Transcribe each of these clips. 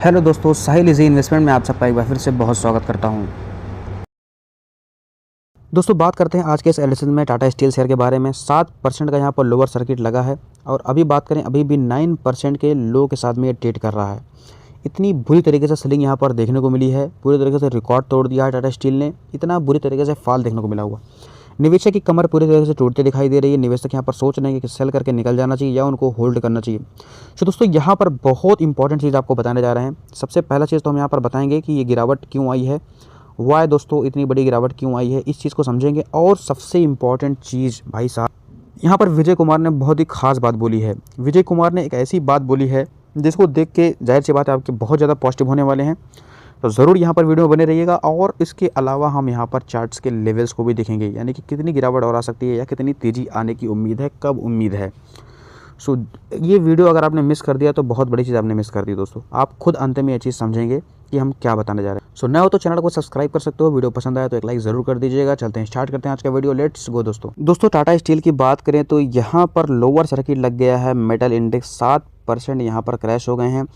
Hello दोस्तों, साहिल easy investment में आप सबका एक बार फिर से बहुत स्वागत करता हूं। दोस्तों, बात करते हैं आज के इस एनालिसिस में टाटा स्टील शेयर के बारे में। 7% का यहां पर लोअर सर्किट लगा है और अभी बात करें अभी भी 9% के लो के साथ में ये ट्रेड कर रहा है। इतनी बुरी तरीके से सेलिंग यहाँ पर देखने को मिली है, पूरी तरीके से रिकॉर्ड तोड़ दिया है टाटा स्टील ने। इतना बुरी तरीके से फॉल देखने को मिला हुआ। निवेशक की कमर पूरी तरीके से टूटती दिखाई दे रही है। निवेशक यहाँ पर सोच रहे हैं कि सेल करके निकल जाना चाहिए या उनको होल्ड करना चाहिए। तो दोस्तों, यहाँ पर बहुत इंपॉर्टेंट चीज़ आपको बताने जा रहे हैं। सबसे पहला चीज़ तो हम यहाँ पर बताएंगे कि ये गिरावट क्यों आई है, वाई दोस्तों इतनी बड़ी गिरावट क्यों आई है, इस चीज़ को समझेंगे। और सबसे इम्पॉर्टेंट चीज़ भाई साहब, यहाँ पर विजय कुमार ने बहुत ही खास बात बोली है। विजय कुमार ने एक ऐसी बात बोली है जिसको देख के जाहिर सी बात है आपके बहुत ज़्यादा पॉजिटिव होने वाले हैं। तो ज़रूर यहाँ पर वीडियो में बने रहिएगा। और इसके अलावा हम यहाँ पर चार्ट्स के लेवल्स को भी देखेंगे, यानी कि कितनी गिरावट और आ सकती है या कितनी तेज़ी आने की उम्मीद है, कब उम्मीद है। सो ये वीडियो अगर आपने मिस कर दिया तो बहुत बड़ी चीज़ आपने मिस कर दी दोस्तों। आप खुद अंत में ये चीज़ समझेंगे कि हम क्या बताने जा रहे हैं। सो नया हो तो चैनल को सब्सक्राइब कर सकते हो। वीडियो पसंद आया तो एक लाइक ज़रूर कर दीजिएगा। चलते हैं, स्टार्ट करते हैं आज का वीडियो। लेट्स गो दोस्तों टाटा स्टील की बात करें तो यहाँ पर लोअर सर्किट लग गया है। मेटल इंडेक्स 7% यहाँ पर क्रैश हो गए हैं।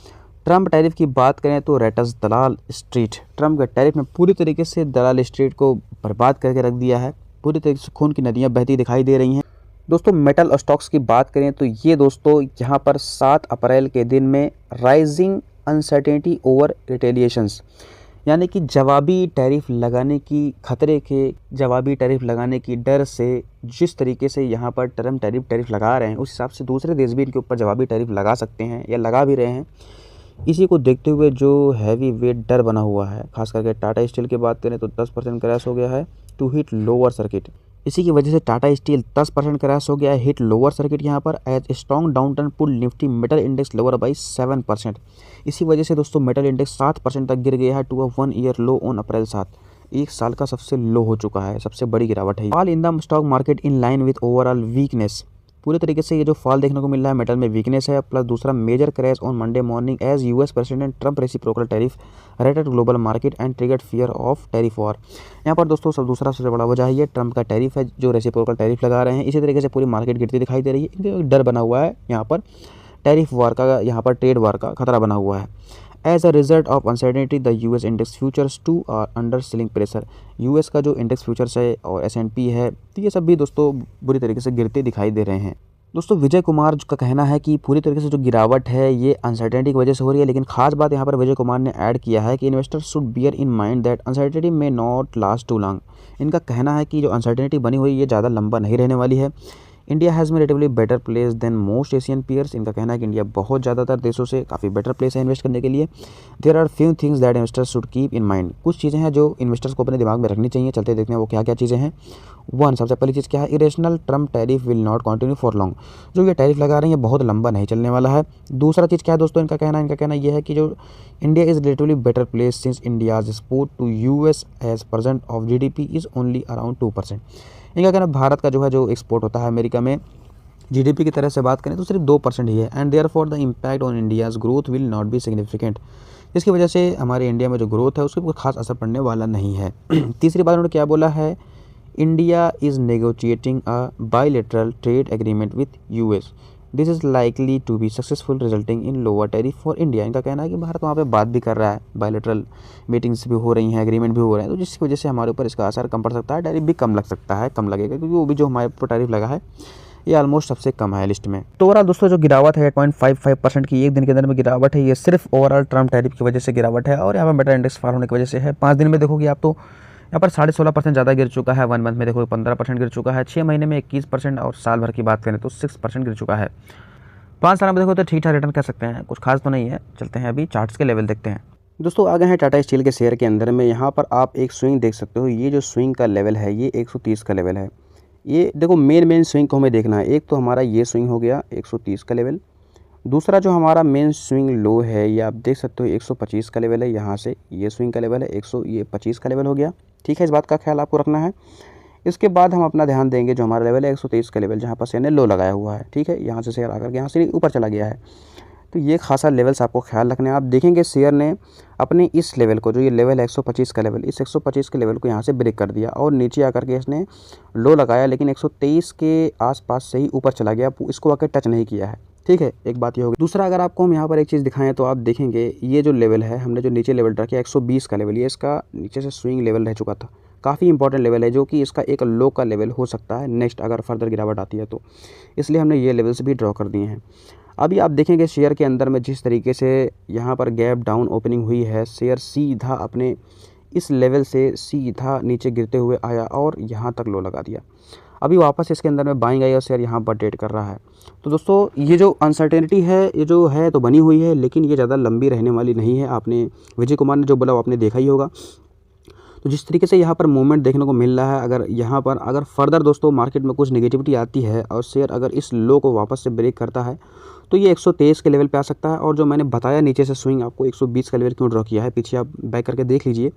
ट्रम्प टैरिफ की बात करें तो रेटस दलाल स्ट्रीट, ट्रम्प के टैरिफ में पूरी तरीके से दलाल स्ट्रीट को बर्बाद करके रख दिया है। पूरी तरीके से खून की नदियाँ बहती दिखाई दे रही हैं। दोस्तों, मेटल स्टॉक्स की बात करें तो ये दोस्तों यहाँ पर 7 अप्रैल के दिन में राइजिंग अनसर्टेनिटी ओवर रिटेलिएशंस, यानी कि जवाबी टैरिफ लगाने की खतरे के, जवाबी टैरिफ लगाने की डर से जिस तरीके से यहाँ पर ट्रम्प टैरिफ लगा रहे हैं, उस हिसाब से दूसरे देश भी इनके ऊपर जवाबी टैरिफ लगा सकते हैं या लगा भी रहे हैं। इसी को देखते हुए जो हैवी वेट डर बना हुआ है, खास करके टाटा स्टील की बात करें तो 10% क्रैश हो गया है टू हिट लोअर सर्किट। इसी की वजह से टाटा स्टील 10% क्रैश हो गया है, हिट लोअर सर्किट यहाँ पर। As strong downturn pull Nifty metal index lower by 7%। इसी वजह से दोस्तों मेटल इंडेक्स 7% तक गिर गया है to a 1 year low on April 7। एक साल का सबसे लो हो चुका है, सबसे बड़ी गिरावट है। All in the stock market in line with overall weakness. पूरे तरीके से ये जो फॉल देखने को मिल रहा है, मेटल में वीकनेस है। प्लस दूसरा major crash on Monday morning as US president Trump reciprocal tariff rated global market and triggered fear of tariff war. यहाँ पर दोस्तों दूसरा सबसे बड़ा वजह है ये ट्रम्प का टैरिफ है, जो रेसिप्रोकल टैरिफ लगा रहे हैं। इसी तरीके से पूरी मार्केट गिरती दिखाई दे रही है। इनके डर बना हुआ है यहाँ पर टैरिफ वॉर का, यहाँ पर ट्रेड वॉर का खतरा बना हुआ है। As a result of uncertainty the US index futures too are under selling pressure. US का जो इंडेक्स फ्यूचर्स है और S&P है, तो ये सब भी दोस्तों बुरी तरीके से गिरते दिखाई दे रहे हैं। दोस्तों, विजय कुमार का कहना है कि पूरी तरीके से जो गिरावट है ये अनसर्टेनिटी की वजह से हो रही है। लेकिन खास बात यहाँ पर विजय कुमार ने ऐड किया है कि investors should bear in mind that uncertainty may not last too long. इनका कहना है कि जो अनसर्टेनिटी बनी हुई ये ज़्यादा लंबा नहीं रहने वाली है। इंडिया हैज़ में relatively better place than most Asian peers. इनका कहना है कि इंडिया बहुत ज़्यादातर देशों से काफ़ी बेटर प्लेस है इन्वेस्ट करने के लिए। There are few things that investors should keep in mind. कुछ चीज़ें हैं जो इन्वेस्टर्स को अपने दिमाग में रखनी चाहिए। चलते देखते हैं वो क्या क्या चीज़ें हैं। सबसे पहली चीज़ क्या है, irrational Trump tariff will not continue for long. जो ये टैरिफ लगा रहे हैं ये बहुत लंबा नहीं चलने वाला है। दूसरा चीज़ क्या है दोस्तों, इनका कहना ये है कि जो India is relatively better place since India's export to US as percent of GDP is only around 2%। इनका कहना भारत का जो है जो एक्सपोर्ट होता है अमेरिका में GDP की तरह से बात करें तो सिर्फ 2% ही है। And therefore the impact on India's growth will not be significant. जिसकी वजह से हमारे इंडिया में जो ग्रोथ है उसके कोई खास असर पड़ने वाला नहीं है। तीसरी बात उन्होंने क्या बोला है, India is negotiating a bilateral trade agreement with US। This is likely to be successful resulting in lower tariff for India. इनका कहना है कि भारत वहाँ पे बात भी कर रहा है, बायलैटरल मीटिंग्स भी हो रही हैं, एग्रीमेंट भी हो रहे हैं, तो जिसकी वजह से हमारे ऊपर इसका असर कम पड़ सकता है। टैरिफ भी कम लग सकता है, कम लगेगा, क्योंकि वो भी जो हमारे ऊपर टैरिफ लगा है ये ऑलमोस्ट सबसे कम है लिस्ट में। तो ओवरऑल दोस्तों जो गिरावट है 8.55% की एक दिन के अंदर में गिरावट है, ये सिर्फ ओवरऑल ट्रम्प टैरिफ की वजह से गिरावट है। और यहाँ पर मेटल इंडेक्स फॉल होने की वजह से है। 5 दिन में देखोगे आप तो यहाँ पर 16.5% ज़्यादा गिर चुका है। 1 मंथ में देखो 15% गिर चुका है। 6 महीने में 21% और साल भर की बात करें तो 6% गिर चुका है। 5 साल में देखो तो ठीक ठाक रिटर्न कर सकते हैं, कुछ खास तो नहीं है। चलते हैं अभी चार्ट्स के लेवल देखते हैं। दोस्तों आ गए हैं टाटा स्टील के शेयर के अंदर में। यहाँ पर आप एक स्विंग देख सकते हो। ये जो स्विंग का लेवल है ये 130 का लेवल है। ये देखो मेन स्विंग को हमें देखना है। एक तो हमारा ये स्विंग हो गया 130 का लेवल। दूसरा जो हमारा मेन स्विंग लो है ये आप देख सकते हो 125 का लेवल है। यहाँ से ये स्विंग का लेवल है 125 का लेवल हो गया। ठीक है, इस बात का ख्याल आपको रखना है। इसके बाद हम अपना ध्यान देंगे जो हमारा लेवल है 123 का लेवल, जहाँ पर शेयर ने लो लगाया हुआ है। ठीक है, यहाँ से शेयर आकर के यहाँ से ऊपर चला गया है। तो ये खासा लेवल्स आपको ख्याल रखना है। आप देखेंगे शेयर ने अपने इस लेवल को, जो ये लेवल है 125 का लेवल, इस 125 के लेवल को यहाँ से ब्रेक कर दिया और नीचे आकर के इसने लो लगाया, लेकिन 123 के आसपास से ही ऊपर चला गया, इसको आकर टच नहीं किया है। ठीक है, एक बात ये होगी। दूसरा अगर आपको हम यहाँ पर एक चीज़ दिखाएं तो आप देखेंगे ये जो लेवल है, हमने जो नीचे लेवल रखा है 120 का लेवल, ये इसका नीचे से स्विंग लेवल रह चुका था। काफ़ी इंपॉर्टेंट लेवल है जो कि इसका एक लो का लेवल हो सकता है नेक्स्ट अगर फर्दर गिरावट आती है तो, इसलिए हमने ये लेवल्स भी ड्रॉ कर दिए हैं। अभी आप देखेंगे शेयर के अंदर में जिस तरीके से यहाँ पर गैप डाउन ओपनिंग हुई है, शेयर सीधा अपने इस लेवल से सीधा नीचे गिरते हुए आया और यहाँ तक लो लगा दिया। अभी वापस इसके अंदर में बाइंग आई और शेयर यहाँ पर ट्रेड कर रहा है। तो दोस्तों ये जो अनसर्टेनिटी है, ये जो है तो बनी हुई है, लेकिन ये ज़्यादा लंबी रहने वाली नहीं है। आपने विजय कुमार ने जो बोला वो आपने देखा ही होगा। तो जिस तरीके से यहाँ पर मूवमेंट देखने को मिल रहा है, अगर यहाँ पर अगर फर्दर दोस्तों मार्केट में कुछ नेगेटिविटी आती है और शेयर अगर इस लो को वापस से ब्रेक करता है तो ये 123 के लेवल पे आ सकता है। और जो मैंने बताया नीचे से स्विंग आपको 120 का लेवल क्यों ड्रॉ किया है, पीछे आप बैक करके देख लीजिए।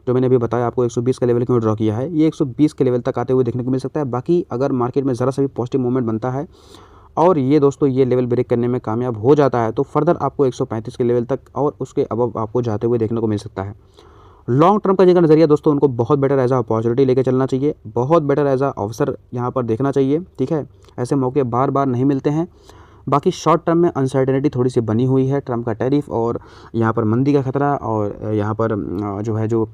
जो मैंने अभी बताया आपको 120 का लेवल क्यों ड्रॉ किया है, ये 120 के लेवल तक आते हुए देखने को मिल सकता है। बाकी अगर मार्केट में ज़रा सा भी पॉजिटिव मूवमेंट बनता है और ये दोस्तों ये लेवल ब्रेक करने में कामयाब हो जाता है तो फर्दर आपको 135 के लेवल तक और उसके अबव आपको जाते हुए देखने को मिल सकता है। लॉन्ग टर्म का जिनका नज़रिया दोस्तों उनको बहुत बेटर एज अ अपॉर्चुनिटी लेकर चलना चाहिए, बहुत बेटर एज अ अवसर यहाँ पर देखना चाहिए। ठीक है, ऐसे मौके बार बार नहीं मिलते हैं। बाकी शॉर्ट टर्म में अनसर्टेनिटी थोड़ी सी बनी हुई है, ट्रम्प का टैरिफ और यहाँ पर मंदी का खतरा और यहाँ पर जो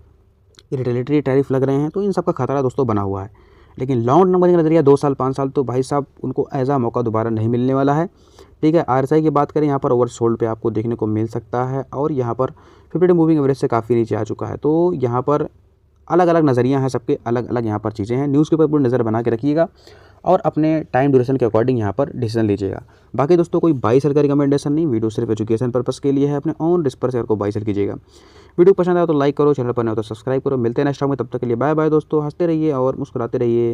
रिटेलिटरी टैरिफ लग रहे हैं, तो इन सब का खतरा दोस्तों बना हुआ है। लेकिन लॉन्ग टर्म का नज़रिया 2 साल 5 साल तो भाई साहब उनको एज आ मौका दोबारा नहीं मिलने वाला है। ठीक है, RSI की बात करें यहाँ पर ओवरसोल्ड पे आपको देखने को मिल सकता है और यहाँ पर 50 मूविंग एवरेज से काफ़ी नीचे आ चुका है। तो यहाँ पर अलग अलग नज़रिया हैं, सबके अलग अलग यहाँ पर चीज़ें हैं। न्यूज़ के ऊपर पूरी नज़र बना के रखिएगा और अपने टाइम ड्यूरेशन के अकॉर्डिंग यहाँ पर डिसीजन लीजिएगा। बाकी दोस्तों कोई बाई सेल का रिकमेंडेशन नहीं, वीडियो सिर्फ एजुकेशन पर्पस के लिए है। अपने ऑन रिस्क पर शेयर को बाई सेल कीजिएगा। वीडियो पसंद आया तो लाइक करो, चैनल पर नहीं हो तो सब्सक्राइब करो। मिलते हैं नेक्स्ट टाइम में, तब तक के लिए बाय बाय दोस्तों। हंसते रहिए और मुस्कुराते रहिए।